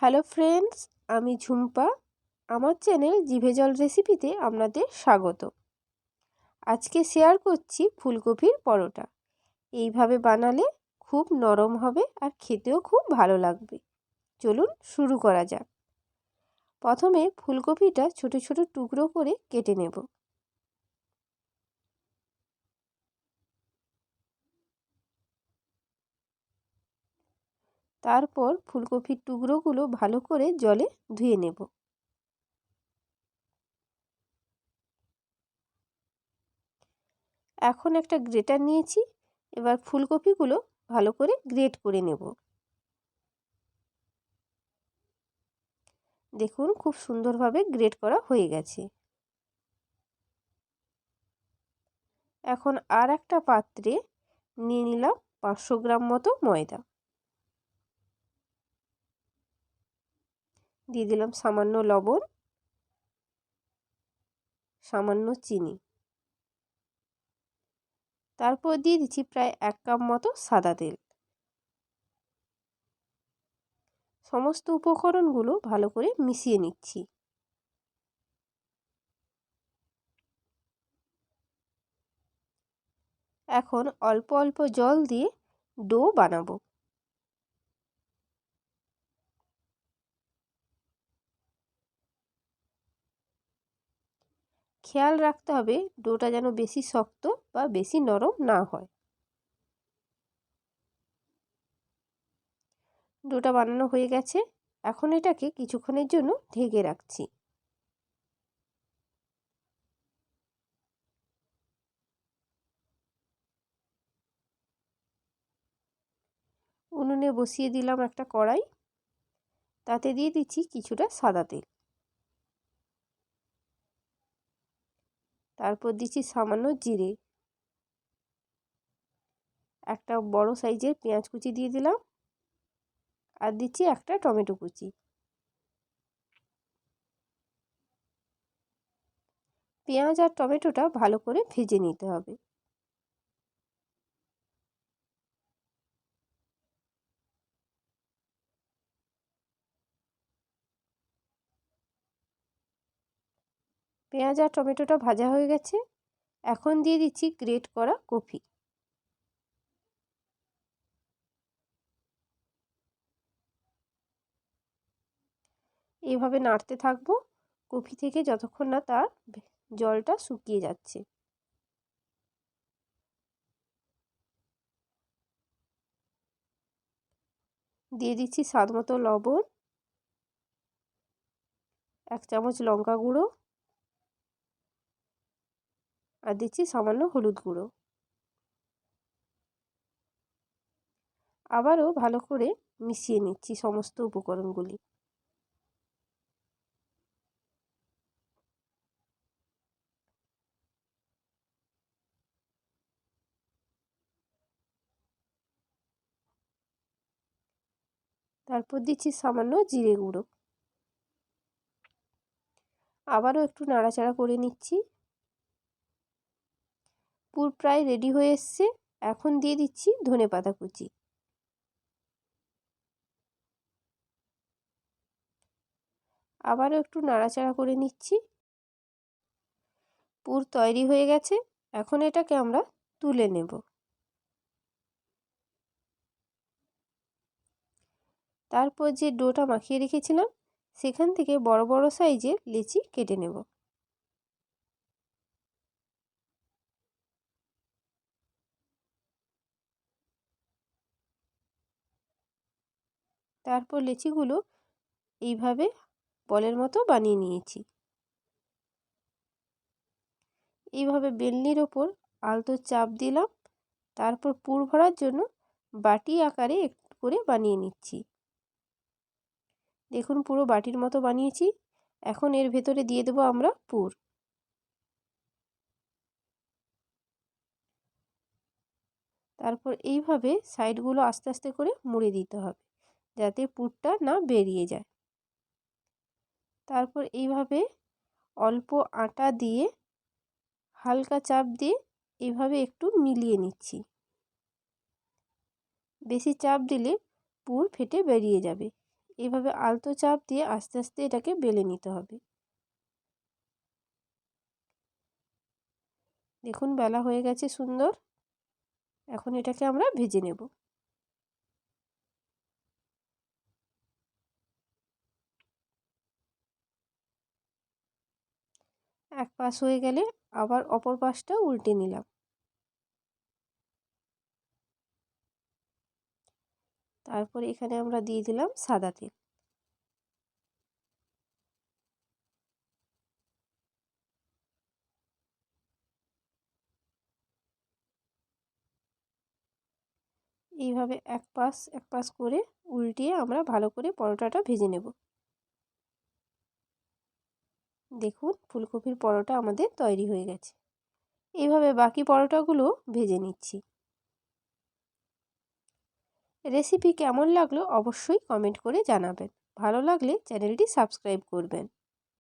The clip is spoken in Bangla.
হ্যালো ফ্রেন্ডস, আমি ঝুম্পা। আমার চ্যানেল জিভে জল রেসিপিতে আপনাদের স্বাগত। আজকে শেয়ার করছি ফুলকপির পরোটা। এইভাবে বানালে খুব নরম হবে আর খেতেও খুব ভালো লাগবে। চলুন শুরু করা যাক। প্রথমে ফুলকপিটা ছোট ছোট টুকরো করে কেটে নেব। তারপর ফুলকপির টুকরোগুলো ভালো করে জলে ধুয়ে নেব। এখন একটা গ্রেটার নিয়েছি, এবার ফুলকপিগুলো ভালো করে গ্রেট করে নেব। দেখুন খুব সুন্দরভাবে গ্রেট করা হয়ে গেছে। এখন আর একটা পাত্রে নিয়ে নিলাম 500 গ্রাম মতো ময়দা। দিয়ে দিলাম সামান্য লবণ, সামান্য চিনি। তারপর দিয়ে দিচ্ছি প্রায় 1 কাপ মতো সাদা তেল। সমস্ত উপকরণগুলো ভালো করে মিশিয়ে নিচ্ছি। এখন অল্প অল্প জল দিয়ে ডো বানাবো। খেয়াল রাখতে হবে ডোটা যেন বেশি শক্ত বা বেশি নরম না হয়। ডোটা বানানো হয়ে গেছে, এখন এটাকে কিছুক্ষণের জন্য ঢেকে রাখছি। উনুনে বসিয়ে দিলাম একটা কড়াই, তাতে দিয়ে দিচ্ছি কিছুটা সাদা তেল। তারপর দিচ্ছি সামান্য জিরে। একটা বড় সাইজের পেঁয়াজ কুচি দিয়ে দিলাম, আর দিচ্ছি একটা টমেটো কুচি। পেঁয়াজ আর টমেটোটা ভালো করে ভেজে নিতে হবে। পেঁয়াজ আর টমেটোটা ভাজা হয়ে গেছে, এখন দিয়ে দিচ্ছি গ্রেট করা কপি। এইভাবে নাড়তে থাকবো কপি থেকে যতক্ষণ না তার জলটা শুকিয়ে যাচ্ছে। দিয়ে দিচ্ছি স্বাদ মতো লবণ, 1 চামচ লঙ্কা গুঁড়ো, আর দিচ্ছি সামান্য হলুদ গুঁড়ো। আবারও ভালো করে মিশিয়ে নিচ্ছি সমস্ত উপকরণগুলি। তারপর দিচ্ছি সামান্য জিরে গুঁড়ো। আবারও একটু নাড়াচাড়া করে নিচ্ছি। পুর প্রায় রেডি হয়ে এসছে, এখন দিয়ে দিচ্ছি ধনেপাতা কুচি। আবারও একটু নাড়াচাড়া করে নিচ্ছি। পুর তৈরি হয়ে গেছে, এখন এটাকে আমরা তুলে নেব। তারপর যে ডোটা মাখিয়ে রেখেছিলাম সেখান থেকে বড় বড় সাইজের লেচি কেটে নেব। তারপর লেচিগুলো এইভাবে বলের মতো বানিয়ে নিয়েছি। এইভাবে বেলনির ওপর আলতো চাপ দিলাম, তারপর পুর ভরার জন্য বাটি আকারে একটু করে বানিয়ে নিচ্ছি। দেখুন পুরো বাটির মতো বানিয়েছি। এখন এর ভেতরে দিয়ে দেবো আমরা পুর। তারপর এইভাবে সাইডগুলো আস্তে আস্তে করে মুড়ে দিতে হবে যাতে পুরটা না বেরিয়ে যায়। তারপর এইভাবে অল্প আটা দিয়ে হালকা চাপ দিয়ে এইভাবে একটু মিলিয়ে নিচ্ছি। বেশি চাপ দিলে পুর ফেটে বেরিয়ে যাবে। এইভাবে আলতো চাপ দিয়ে আস্তে আস্তে এটাকে বেলে নিতে হবে। দেখুন বেলা হয়ে গেছে সুন্দর। এখন এটাকে আমরা ভেজে নেব। এক পাশ হয়ে গেলে আবার অপর পাশটা উল্টে নিলাম। তারপরে এখানে আমরা দিয়ে দিলাম সাদা তেল। এইভাবে এক পাশ করে উল্টিয়ে আমরা ভালো করে পরোটাটা ভেজে নেব। দেখুন ফুলকপির পরোটা আমাদের তৈরি হয়ে গেছে। এইভাবে বাকি পরোটাগুলো ভেজে নিচ্ছি। রেসিপি কেমন লাগলো অবশ্যই কমেন্ট করে জানাবেন। ভালো লাগলে চ্যানেলটি সাবস্ক্রাইব করবেন।